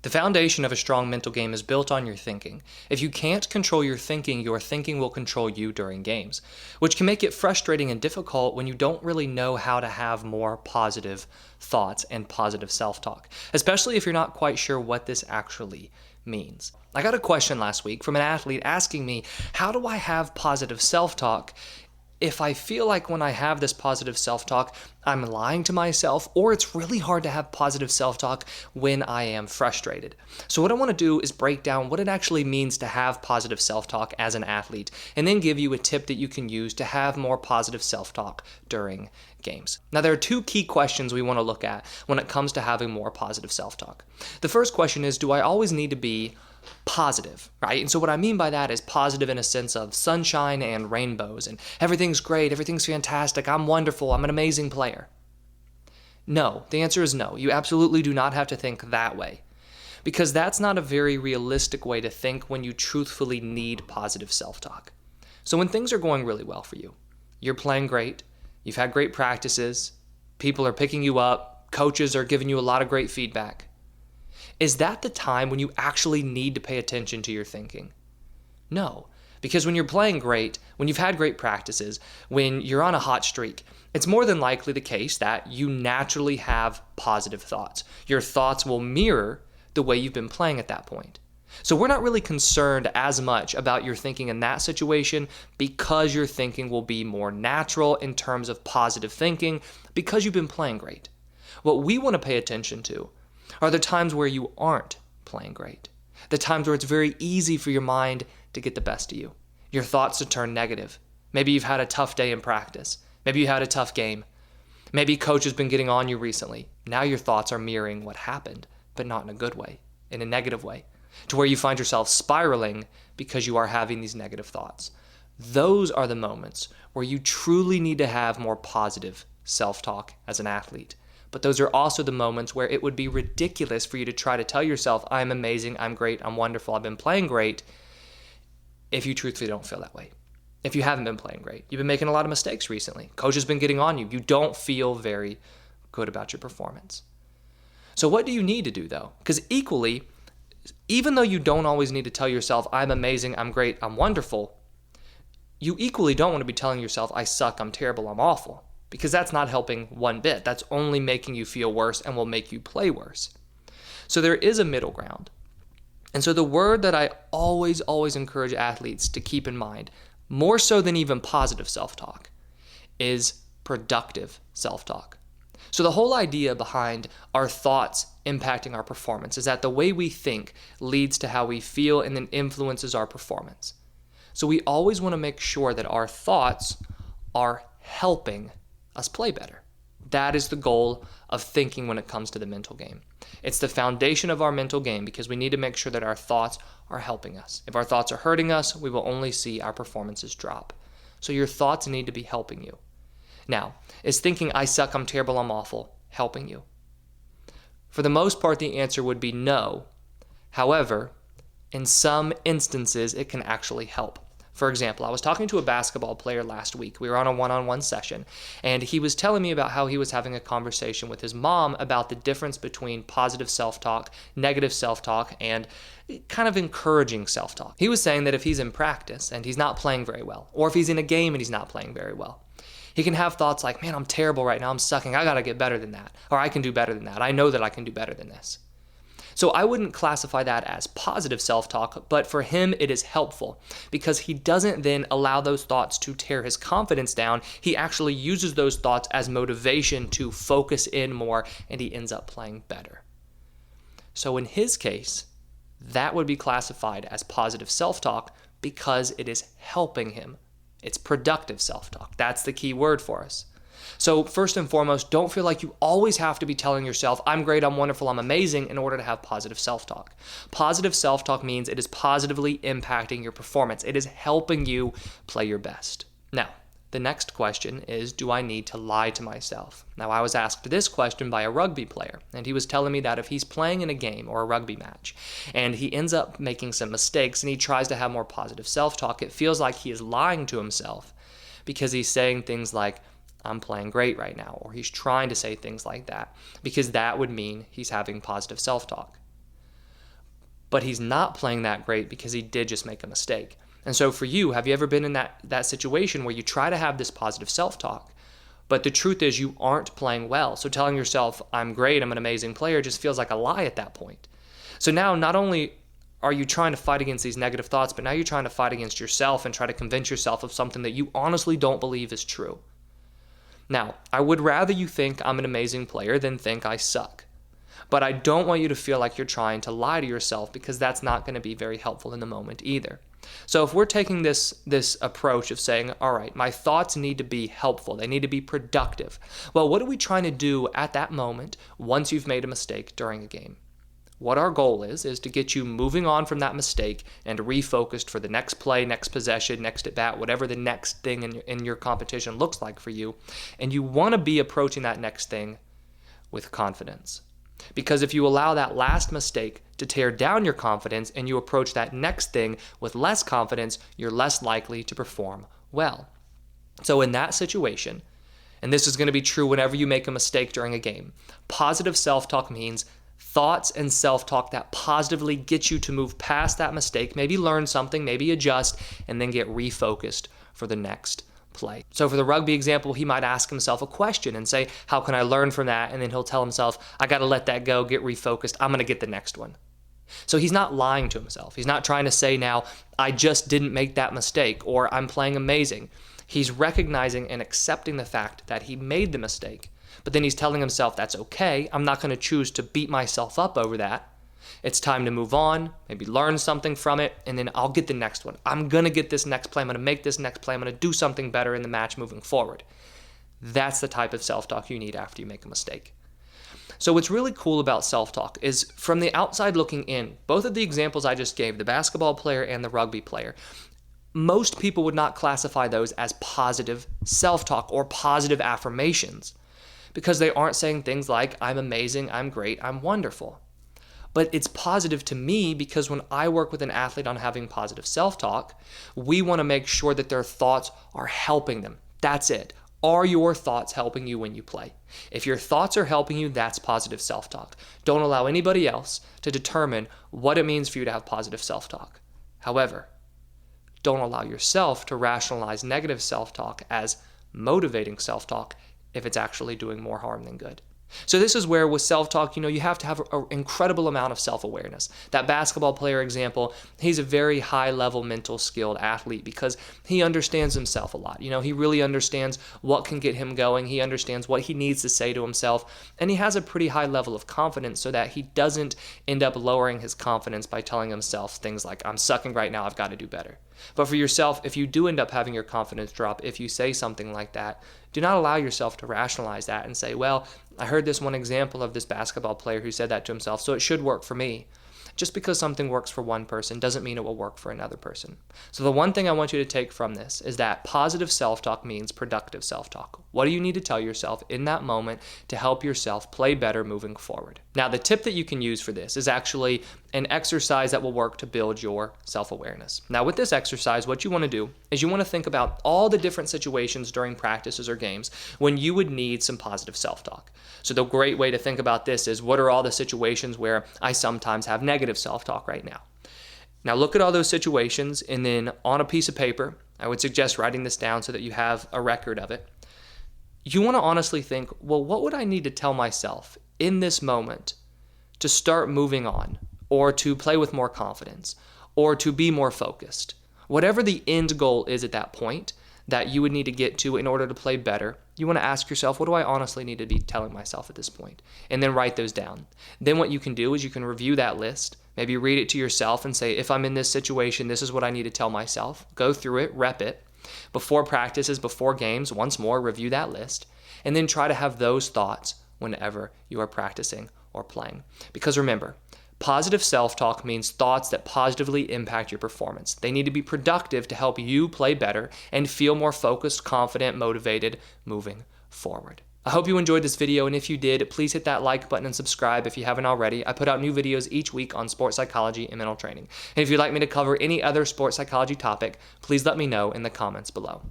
The foundation of a strong mental game is built on your thinking. If you can't control your thinking will control you during games, which can make it frustrating and difficult when you don't really know how to have more positive thoughts and positive self-talk, especially if you're not quite sure what this actually means. I got a question last week from an athlete asking me, how do I have positive self-talk if I feel like when I have this positive self-talk, I'm lying to myself, or it's really hard to have positive self-talk when I am frustrated. So what I want to do is break down what it actually means to have positive self-talk as an athlete, and then give you a tip that you can use to have more positive self-talk during games. Now, there are two key questions we want to look at when it comes to having more positive self-talk. The first question is, do I always need to be positive, right? And so what I mean by that is positive in a sense of sunshine and rainbows and everything's great, everything's fantastic, I'm wonderful, I'm an amazing player. No, the answer is no. You absolutely do not have to think that way, because that's not a very realistic way to think when you truthfully need positive self-talk. So when things are going really well for you, you're playing great, you've had great practices, people are picking you up, coaches are giving you a lot of great feedback, is that the time when you actually need to pay attention to your thinking? No, because when you're playing great, when you've had great practices, when you're on a hot streak, it's more than likely the case that you naturally have positive thoughts. Your thoughts will mirror the way you've been playing at that point. So we're not really concerned as much about your thinking in that situation, because your thinking will be more natural in terms of positive thinking because you've been playing great. What we want to pay attention to are the times where you aren't playing great. The times where it's very easy for your mind to get the best of you. Your thoughts to turn negative. Maybe you've had a tough day in practice. Maybe you had a tough game. Maybe coach has been getting on you recently. Now your thoughts are mirroring what happened, but not in a good way, in a negative way, to where you find yourself spiraling because you are having these negative thoughts. Those are the moments where you truly need to have more positive self-talk as an athlete. But those are also the moments where it would be ridiculous for you to try to tell yourself, I'm amazing, I'm great, I'm wonderful, I've been playing great, if you truthfully don't feel that way. If you haven't been playing great, you've been making a lot of mistakes recently. Coach has been getting on you. You don't feel very good about your performance. So what do you need to do though? Because equally, even though you don't always need to tell yourself, I'm amazing, I'm great, I'm wonderful, you equally don't want to be telling yourself, I suck, I'm terrible, I'm awful. Because that's not helping one bit. That's only making you feel worse and will make you play worse. So there is a middle ground. And so the word that I always encourage athletes to keep in mind, more so than even positive self-talk, is productive self-talk. So the whole idea behind our thoughts impacting our performance is that the way we think leads to how we feel and then influences our performance. So we always want to make sure that our thoughts are helping us play better. That is the goal of thinking when it comes to the mental game. It's the foundation of our mental game because we need to make sure that our thoughts are helping us. If our thoughts are hurting us, we will only see our performances drop. So your thoughts need to be helping you. Now, is thinking I suck, I'm terrible, I'm awful helping you? For the most part, the answer would be no. However, in some instances, it can actually help. For example, I was talking to a basketball player last week. We were on a one-on-one session, and he was telling me about how he was having a conversation with his mom about the difference between positive self-talk, negative self-talk, and kind of encouraging self-talk. He was saying that if he's in practice and he's not playing very well, or if he's in a game and he's not playing very well, he can have thoughts like, man, I'm terrible right now, I'm sucking, I gotta get better than that, or I can do better than that, I know that I can do better than this. So I wouldn't classify that as positive self-talk, but for him it is helpful because he doesn't then allow those thoughts to tear his confidence down. He actually uses those thoughts as motivation to focus in more, and he ends up playing better. So in his case, that would be classified as positive self-talk because it is helping him. It's productive self-talk. That's the key word for us. So first and foremost, don't feel like you always have to be telling yourself, I'm great, I'm wonderful, I'm amazing, in order to have positive self-talk. Positive self-talk means it is positively impacting your performance. It is helping you play your best. Now, the next question is, do I need to lie to myself? Now, I was asked this question by a rugby player, and he was telling me that if he's playing in a game or a rugby match, and he ends up making some mistakes, and he tries to have more positive self-talk, it feels like he is lying to himself because he's saying things like, I'm playing great right now, or he's trying to say things like that, because that would mean he's having positive self-talk. but he's not playing that great because he did just make a mistake. And so for you, have you ever been in that situation where you try to have this positive self-talk, but the truth is you aren't playing well? So telling yourself, I'm great, I'm an amazing player, just feels like a lie at that point. So now not only are you trying to fight against these negative thoughts, but now you're trying to fight against yourself and try to convince yourself of something that you honestly don't believe is true. Now, I would rather you think I'm an amazing player than think I suck. But I don't want you to feel like you're trying to lie to yourself, because that's not going to be very helpful in the moment either. So if we're taking this approach of saying, all right, my thoughts need to be helpful, they need to be productive. Well, what are we trying to do at that moment once you've made a mistake during a game? What our goal is to get you moving on from that mistake and refocused for the next play, next possession, next at bat, whatever the next thing in your competition looks like for you. And you want to be approaching that next thing with confidence. Because if you allow that last mistake to tear down your confidence and you approach that next thing with less confidence, you're less likely to perform well. So in that situation, and this is going to be true whenever you make a mistake during a game, positive self-talk means thoughts and self-talk that positively get you to move past that mistake, maybe learn something, maybe adjust, and then get refocused for the next play. So for the rugby example, he might ask himself a question and say, how can I learn from that? And then he'll tell himself, I got to let that go, get refocused, I'm going to get the next one. So he's not lying to himself. He's not trying to say now, I just didn't make that mistake, or I'm playing amazing. He's recognizing and accepting the fact that he made the mistake. But then he's telling himself, that's okay, I'm not going to choose to beat myself up over that. It's time to move on, maybe learn something from it, and then I'll get the next one. I'm going to get this next play. I'm going to make this next play. I'm going to do something better in the match moving forward. That's the type of self-talk you need after you make a mistake. So what's really cool about self-talk is, from the outside looking in, both of the examples I just gave, the basketball player and the rugby player, most people would not classify those as positive self-talk or positive affirmations, because they aren't saying things like, I'm amazing, I'm great, I'm wonderful. But it's positive to me because when I work with an athlete on having positive self-talk, we want to make sure that their thoughts are helping them. That's it. Are your thoughts helping you when you play? If your thoughts are helping you, that's positive self-talk. Don't allow anybody else to determine what it means for you to have positive self-talk. However, don't allow yourself to rationalize negative self-talk as motivating self-talk if it's actually doing more harm than good. So this is where with self-talk, you have to have an incredible amount of self-awareness. That basketball player example, he's a very high-level mental skilled athlete because he understands himself a lot. He really understands what can get him going. He understands what he needs to say to himself. And he has a pretty high level of confidence so that he doesn't end up lowering his confidence by telling himself things like, I'm sucking right now, I've got to do better. But for yourself, if you do end up having your confidence drop, if you say something like that, do not allow yourself to rationalize that and say, well, I heard this one example of this basketball player who said that to himself, so it should work for me. Just because something works for one person doesn't mean it will work for another person. So the one thing I want you to take from this is that positive self-talk means productive self-talk. What do you need to tell yourself in that moment to help yourself play better moving forward? Now, the tip that you can use for this is actually an exercise that will work to build your self-awareness. Now, with this exercise, what you want to do is you want to think about all the different situations during practices or games when you would need some positive self-talk. So the great way to think about this is, what are all the situations where I sometimes have negative self-talk right now? Now look at all those situations, and then on a piece of paper, I would suggest writing this down so that you have a record of it. You want to honestly think, well, what would I need to tell myself in this moment to start moving on, or to play with more confidence, or to be more focused? Whatever the end goal is at that point that you would need to get to in order to play better, you want to ask yourself, what do I honestly need to be telling myself at this point? And then write those down. Then what you can do is you can review that list, maybe read it to yourself and say, if I'm in this situation, this is what I need to tell myself. Go through it, rep it. Before practices, before games, once more, review that list. And then try to have those thoughts whenever you are practicing or playing. Because remember, positive self-talk means thoughts that positively impact your performance. They need to be productive to help you play better and feel more focused, confident, motivated moving forward. I hope you enjoyed this video, and if you did, please hit that like button and subscribe if you haven't already. I put out new videos each week on sports psychology and mental training. And if you'd like me to cover any other sports psychology topic, please let me know in the comments below.